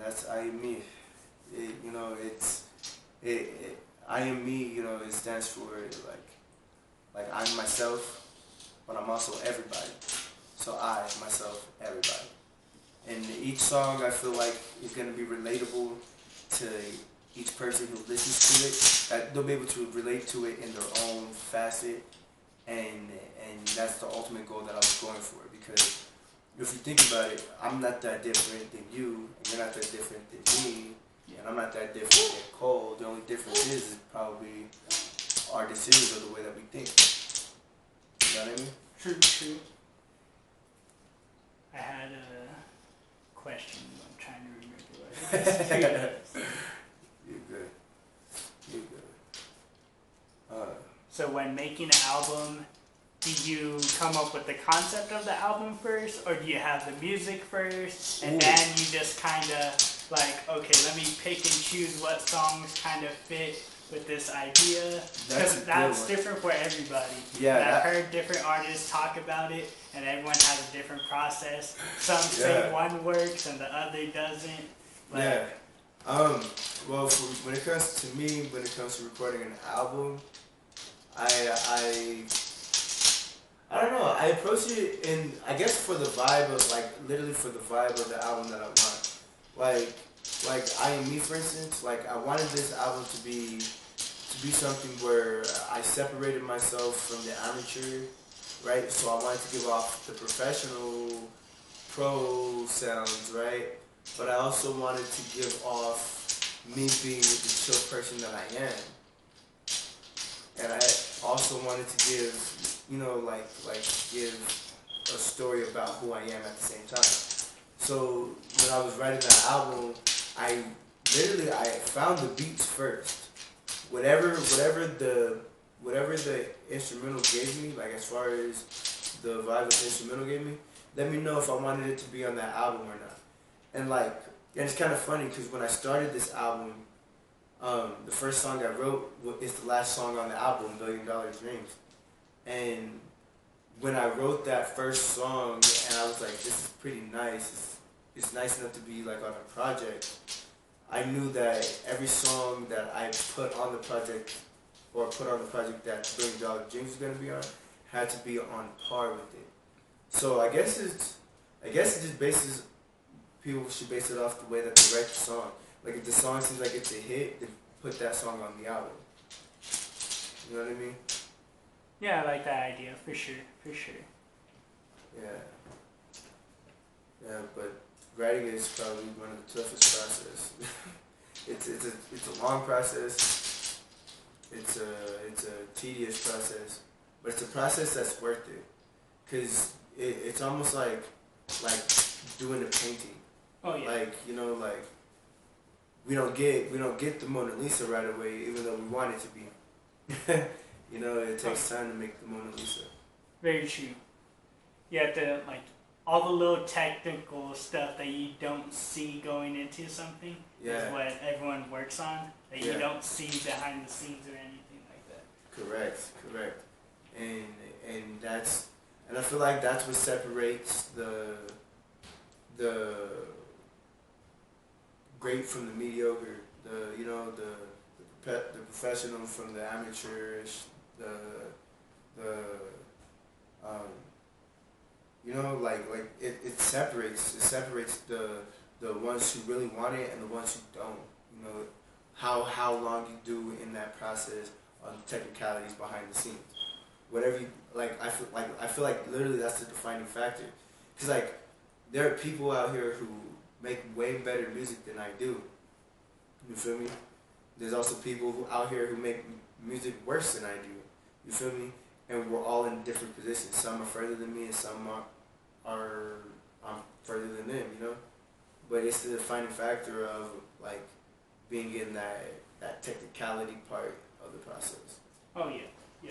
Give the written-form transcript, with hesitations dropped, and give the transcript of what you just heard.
that's I.M.E. You know, I.M.E. You know, it stands for like I'm myself, but I'm also everybody. So I, myself, everybody. And each song I feel like is gonna be relatable to each person who listens to it. That they'll be able to relate to it in their own facet, and that's the ultimate goal that I was going for. Because if you think about it, I'm not that different than you, and you're not that different than me, and I'm not that different than Cole. The only difference is probably our decisions or the way that we think. You know what I mean? True, true. I had a question. I'm trying to remember what it was. You're good. You're good. So when making an album, do you come up with the concept of the album first, or do you have the music first, and then you just kind of like, okay, let me pick and choose what songs kind of fit with this idea? Because that's different for everybody. Yeah, and I've heard different artists talk about it, and everyone has a different process. Some say one works and the other doesn't. Yeah. Well, when it comes to me, when it comes to recording an album, I don't know. I approach it in, I guess, for the vibe of, like, literally for the vibe of the album that I want. Like I.M.E, for instance, like, I wanted this album to be something where I separated myself from the amateur, right? So I wanted to give off the professional, pro sounds, right? But I also wanted to give off me being the chill person that I am. And I also wanted to give, you know, give a story about who I am at the same time. So when I was writing that album, I found the beats first. Whatever the instrumental gave me, like as far as the vibe that the instrumental gave me, let me know if I wanted it to be on that album or not. And it's kind of funny because when I started this album, the first song I wrote is the last song on the album, $1 Billion Dreams. And when I wrote that first song, and I was like, this is pretty nice. It's nice enough to be like on a project. I knew that every song that I put on the project, or put on the project that $1 Billion Dreams was gonna be on, had to be on par with it. So I guess it just bases, people should base it off the way that they write the song. Like if the song seems like it's a hit, then put that song on the album. You know what I mean? Yeah, I like that idea for sure. Yeah. Yeah, but writing is probably one of the toughest process. it's a long process. It's a tedious process, but it's a process that's worth it. Cause it's almost like doing a painting. Oh yeah. Like, you know, like we don't get the Mona Lisa right away, even though we want it to be. You know, it takes time to make the Mona Lisa. Very true. You have to, like, all the little technical stuff that you don't see going into something is what everyone works on, that you don't see behind the scenes or anything like that. Correct. And I feel like that's what separates the great from the mediocre, the professional from the amateurish, it separates the ones who really want it and the ones who don't. You know, how long you do in that process on the technicalities behind the scenes. Whatever you I feel like literally that's the defining factor. Cause like there are people out here who make way better music than I do. You feel me? There's also people out here who make music worse than I do. You feel me? And we're all in different positions. Some are further than me, and some I'm further than them. You know, but it's the defining factor of like being in that technicality part of the process. Oh yeah.